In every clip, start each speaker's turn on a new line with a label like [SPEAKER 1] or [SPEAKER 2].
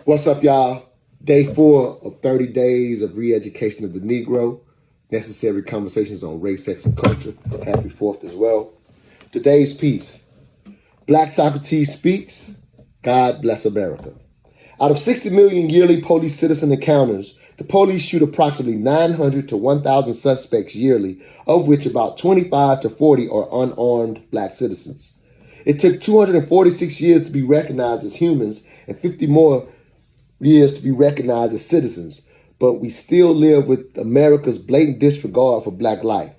[SPEAKER 1] What's up, y'all? Day 4 of 30 days of re-education of the Negro. Necessary conversations on race, sex, and culture. Happy 4th as well. Today's piece. Black Socrates speaks. God bless America. Out of 60 million yearly police citizen encounters, the police shoot approximately 900 to 1,000 suspects yearly, of which about 25 to 40 are unarmed black citizens. It took 246 years to be recognized as humans and 50 more years to be recognized as citizens, but we still live with America's blatant disregard for black life.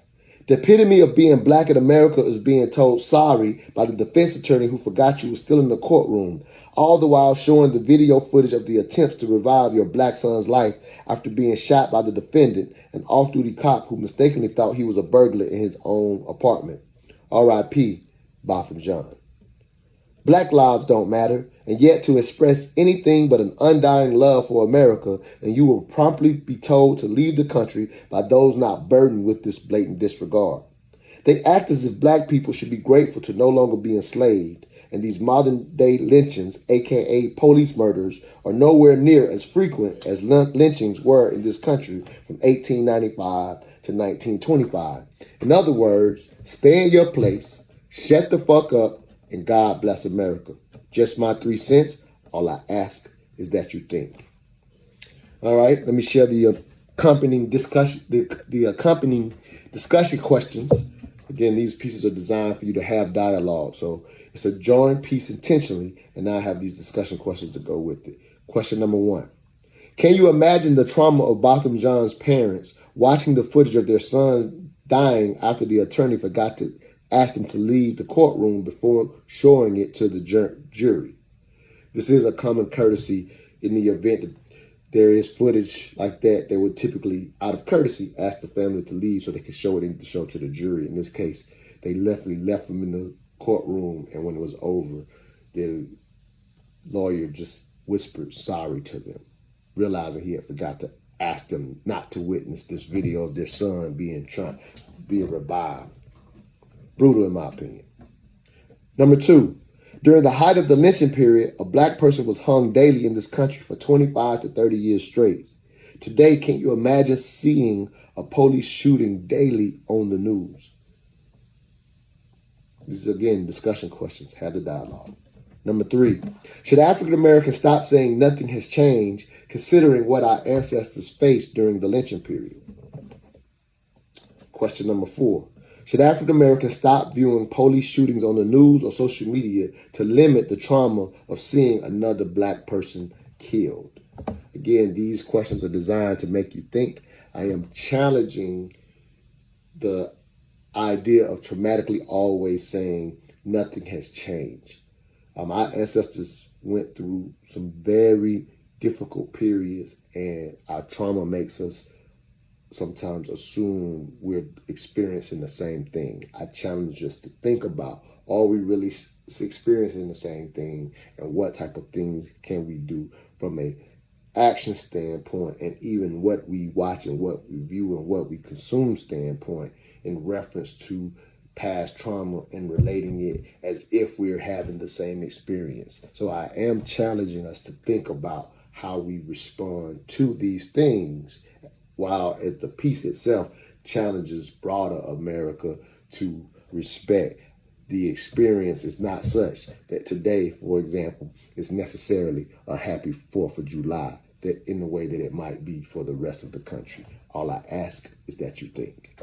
[SPEAKER 1] The epitome of being black in America is being told sorry by the defense attorney who forgot you were still in the courtroom, all the while showing the video footage of the attempts to revive your black son's life after being shot by the defendant, an off-duty cop who mistakenly thought he was a burglar in his own apartment. R.I.P. Botham Jean. Black lives don't matter, and yet to express anything but an undying love for America, and you will promptly be told to leave the country by those not burdened with this blatant disregard. They act as if black people should be grateful to no longer be enslaved, and these modern-day lynchings, aka police murders, are nowhere near as frequent as lynchings were in this country from 1895 to 1925. In other words, stay in your place, shut the fuck up, and God bless America. Just my 3 cents. All I ask is that you think. All right, let me share the accompanying discussion, the accompanying discussion questions. Again, these pieces are designed for you to have dialogue. So it's a joined piece intentionally, and now I have these discussion questions to go with it. Question number 1. Can you imagine the trauma of Botham Jean's parents watching the footage of their son dying after the attorney forgot to ask them to leave the courtroom before showing it to the jury? This is a common courtesy in the event that there is footage like that. They would typically, out of courtesy, ask the family to leave so they could show it to show to the jury. In this case, they left them in the courtroom, and when it was over, the lawyer just whispered sorry to them, realizing he had forgot to ask them not to witness this video of their son being revived. Brutal, in my opinion. Number 2, during the height of the lynching period, a black person was hung daily in this country for 25 to 30 years straight. Today, can you imagine seeing a police shooting daily on the news? This is, again, discussion questions. Have the dialogue. Number 3, should African Americans stop saying nothing has changed, considering what our ancestors faced during the lynching period? Question number 4. Should African Americans stop viewing police shootings on the news or social media to limit the trauma of seeing another black person killed? Again, these questions are designed to make you think. I am challenging the idea of traumatically always saying nothing has changed. Our ancestors went through some very difficult periods, and our trauma makes us sometimes assume we're experiencing the same thing. I challenge us to think about, are we really experiencing the same thing, and what type of things can we do from a action standpoint, and even what we watch and what we view and what we consume standpoint in reference to past trauma and relating it as if we're having the same experience. So I am challenging us to think about how we respond to these things, while the piece itself challenges broader America to respect the experience is not such that today, for example, is necessarily a happy 4th of July that in the way that it might be for the rest of the country. All I ask is that you think.